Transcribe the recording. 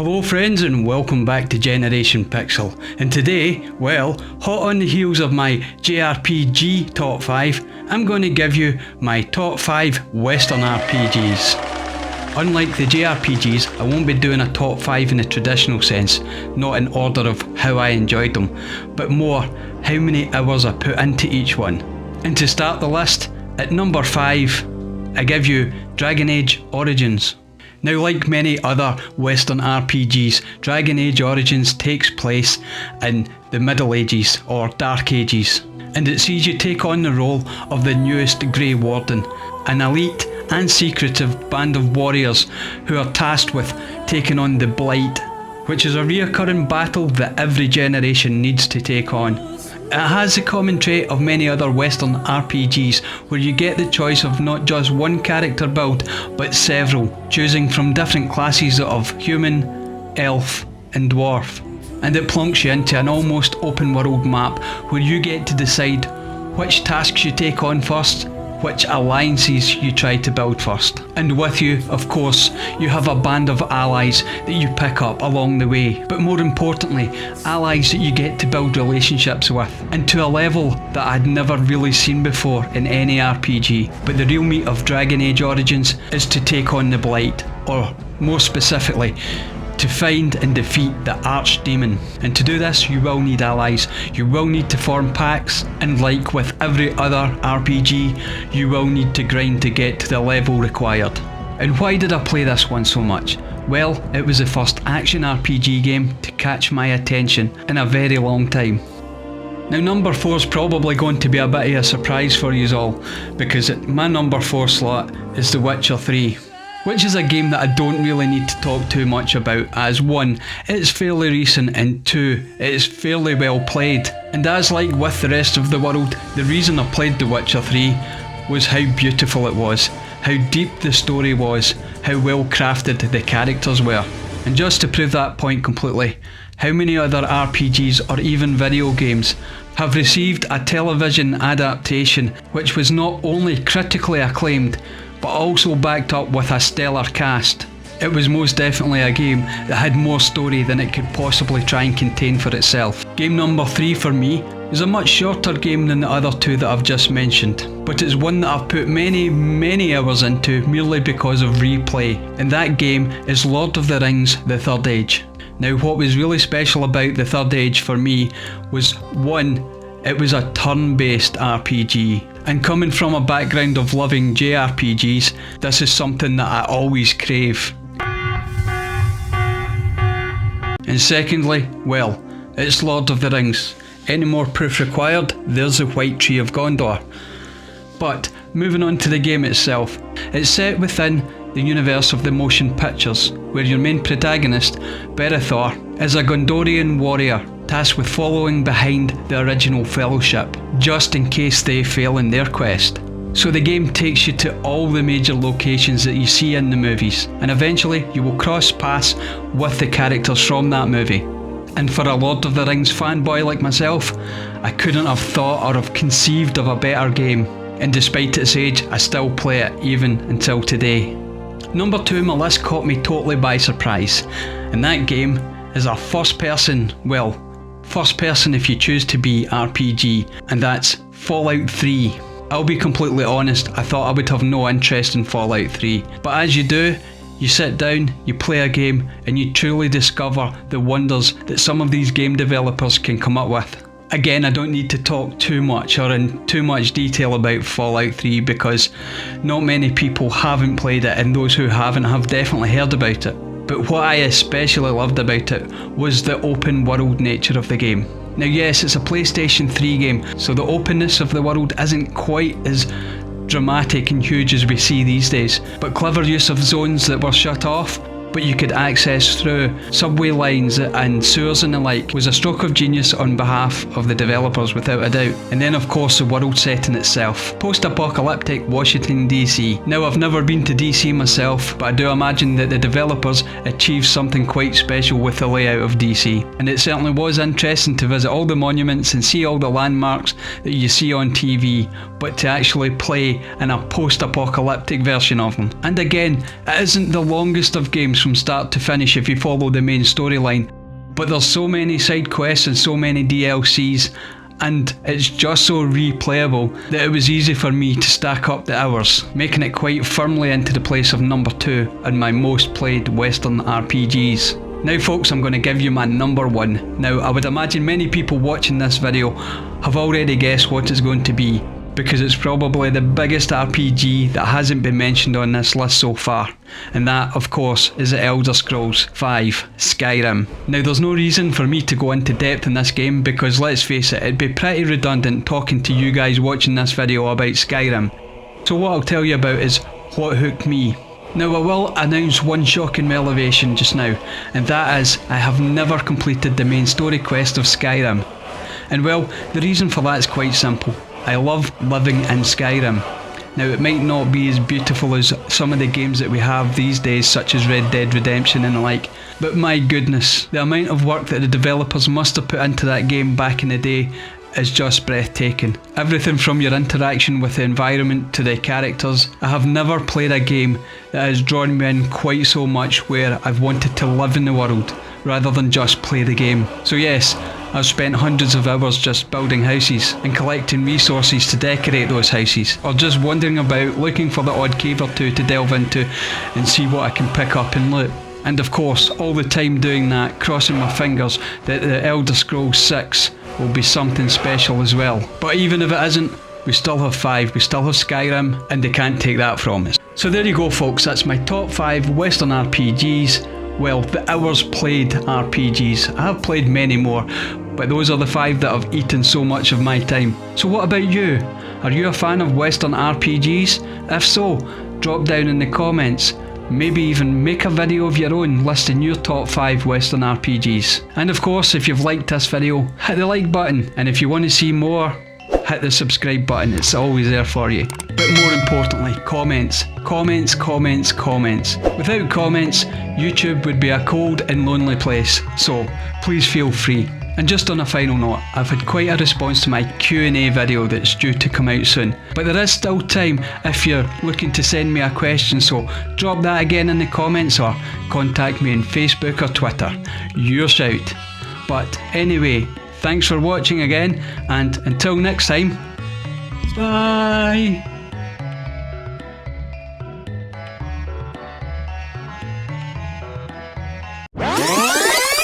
Hello friends and welcome back to Generation Pixel, and today, well, hot on the heels of my JRPG top 5, I'm going to give you my top 5 Western RPGs. Unlike the JRPGs, I won't be doing a top 5 in the traditional sense, not in order of how I enjoyed them, but more how many hours I put into each one. And to start the list, at number 5, I give you Dragon Age Origins. Now, like many other Western RPGs, Dragon Age Origins takes place in the Middle Ages or Dark Ages, and it sees you take on the role of the newest Grey Warden, an elite and secretive band of warriors who are tasked with taking on the Blight, which is a reoccurring battle that every generation needs to take on. It has the common trait of many other Western RPGs where you get the choice of not just one character build but several, choosing from different classes of human, elf and dwarf. And it plonks you into an almost open world map where you get to decide which tasks you take on first, which alliances you try to build first. And with you, of course, you have a band of allies that you pick up along the way, but more importantly, allies that you get to build relationships with, and to a level that I'd never really seen before in any RPG. But the real meat of Dragon Age Origins is to take on the Blight, or more specifically, to find and defeat the Archdemon. And to do this, you will need allies, you will need to form packs, and like with every other RPG, you will need to grind to get to the level required. And why did I play this one so much? Well, it was the first action RPG game to catch my attention in a very long time. Now, number 4 is probably going to be a bit of a surprise for you all, because my number 4 slot is The Witcher 3. Which is a game that I don't really need to talk too much about, as 1, it's fairly recent, and 2, it's fairly well played. And as like with the rest of the world, the reason I played The Witcher 3 was how beautiful it was, how deep the story was, how well crafted the characters were. And just to prove that point completely, how many other RPGs or even video games have received a television adaptation which was not only critically acclaimed, but also backed up with a stellar cast? It was most definitely a game that had more story than it could possibly try and contain for itself. Game number 3 for me is a much shorter game than the other 2 that I've just mentioned, but it's one that I've put many hours into merely because of replay, and that game is Lord of the Rings: The Third Age. Now, what was really special about The Third Age for me was 1, it was a turn-based RPG. And coming from a background of loving JRPGs, this is something that I always crave. And secondly, well, it's Lord of the Rings. Any more proof required? There's the White Tree of Gondor. But moving on to the game itself, it's set within the universe of the motion pictures, where your main protagonist, Berethor, is a Gondorian warrior tasked with following behind the original Fellowship, just in case they fail in their quest. So the game takes you to all the major locations that you see in the movies, and eventually you will cross paths with the characters from that movie. And for a Lord of the Rings fanboy like myself, I couldn't have thought or have conceived of a better game, and despite its age, I still play it even until today. Number 2 on my list caught me totally by surprise, and that game is a first person if you choose to be RPG, and that's Fallout 3. I'll be completely honest, I thought I would have no interest in Fallout 3, but as you do, you sit down, you play a game, and you truly discover the wonders that some of these game developers can come up with. Again, I don't need to talk too much or in too much detail about Fallout 3 because not many people haven't played it, and those who haven't have definitely heard about it. But what I especially loved about it was the open world nature of the game. Now yes, it's a PlayStation 3 game, so the openness of the world isn't quite as dramatic and huge as we see these days, but clever use of zones that were shut off but you could access through subway lines and sewers and the like was a stroke of genius on behalf of the developers without a doubt. And then of course the world setting itself. Post-apocalyptic Washington DC. Now I've never been to DC myself, but I do imagine that the developers achieved something quite special with the layout of DC. And it certainly was interesting to visit all the monuments and see all the landmarks that you see on TV, but to actually play in a post-apocalyptic version of them. And again, it isn't the longest of games from start to finish if you follow the main storyline. But there's so many side quests and so many DLCs, and it's just so replayable that it was easy for me to stack up the hours, making it quite firmly into the place of number 2 in my most played Western RPGs. Now folks, I'm going to give you my number 1. Now I would imagine many people watching this video have already guessed what it's going to be, because it's probably the biggest RPG that hasn't been mentioned on this list so far, and that of course is The Elder Scrolls V Skyrim. Now there's no reason for me to go into depth in this game, because let's face it, it'd be pretty redundant talking to you guys watching this video about Skyrim. So what I'll tell you about is what hooked me. Now I will announce one shocking revelation just now, and that is I have never completed the main story quest of Skyrim. And well, the reason for that is quite simple. I love living in Skyrim. Now it might not be as beautiful as some of the games that we have these days, such as Red Dead Redemption and the like, but my goodness, the amount of work that the developers must have put into that game back in the day is just breathtaking. Everything from your interaction with the environment to the characters. I have never played a game that has drawn me in quite so much where I've wanted to live in the world rather than just play the game. So yes, I've spent hundreds of hours just building houses and collecting resources to decorate those houses, or just wandering about looking for the odd cave or two to delve into and see what I can pick up and loot. And of course, all the time doing that, crossing my fingers that The Elder Scrolls VI will be something special as well. But even if it isn't, we still have 5, we still have Skyrim, and they can't take that from us. So there you go folks, that's my top 5 Western RPGs. Well, the hours played RPGs. I have played many more, but those are the 5 that have eaten so much of my time. So what about you? Are you a fan of Western RPGs? If so, drop down in the comments. Maybe even make a video of your own listing your top 5 Western RPGs. And of course, if you've liked this video, hit the like button, and if you want to see more, hit the subscribe button, it's always there for you. But more importantly, comments. Comments, comments, comments. Without comments, YouTube would be a cold and lonely place, so please feel free. And just on a final note, I've had quite a response to my Q&A video that's due to come out soon. But there is still time if you're looking to send me a question, so drop that again in the comments or contact me on Facebook or Twitter. Your shout. But anyway, thanks for watching again, and until next time, bye!